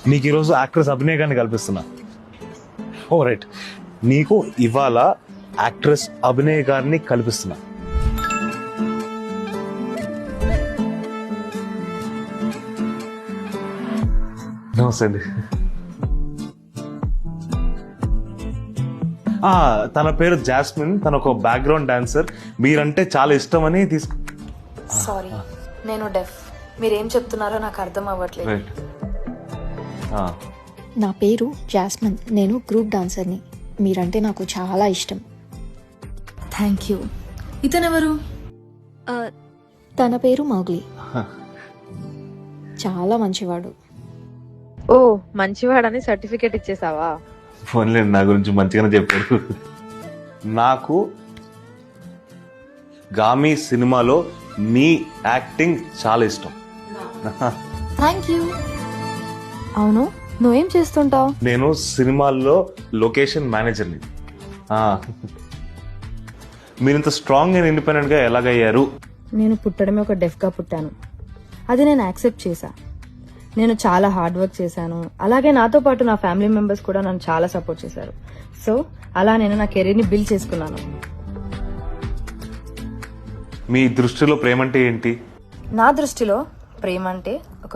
నీకు ఈరోజు యాక్ట్రెస్ అభినయ్ గారిని కల్పిస్తున్నా. ఓ రైట్, నీకు ఇవాళ యాక్ట్రెస్ అభినయ్ గారిని కల్పిస్తున్నా. నమస్తే అండి. తన పేరు జాస్మిన్, తన ఒక బ్యాక్గ్రౌండ్ డాన్సర్. మీరంటే చాలా ఇష్టమని సారీ, నేను డెఫ్. మీరేం చెప్తున్నారో నాకు అర్థం అవ్వట్లేదు. రైట్. నా పేరు జాస్మిన్, నేను గ్రూప్ డాన్సర్ని. మీరంటే నాకు చాలా ఇష్టం. Thank you. ఇతనెవరు? తన పేరు మౌగ్లీ. చాలా మంచివాడు. ఓ మంచివాడని సర్టిఫికేట్ ఇచ్చేసావా? ఫోన్లే, నా గురించి మంచిగానే చెప్పారు. నాకు గామి సినిమాలో మీ యాక్టింగ్ చాలా ఇష్టం. Thank you. అవును, నువ్వేం చేస్తుంటావు? నేను సినిమాల్లో లొకేషన్ మేనేజర్ని. మీరు ఇంత స్ట్రాంగ్ అండ్ ఇండిపెండెంట్ గా ఎలాగయ్యారు? నేను పుట్టడమే ఒక డెఫ్గా పుట్టాను. అది నేను యాక్సెప్ట్ చేశా. నేను చాలా హార్డ్ వర్క్ చేశాను. అలాగే నాతో పాటు నా ఫ్యామిలీ మెంబర్స్ కూడా నన్ను చాలా సపోర్ట్ చేశారు. సో అలా నేను నా కెరీర్ని బిల్డ్ చేసుకున్నాను. మీ దృష్టిలో ప్రేమ అంటే ఏంటి? నా దృష్టిలో ప్రేమ అంటే ఒక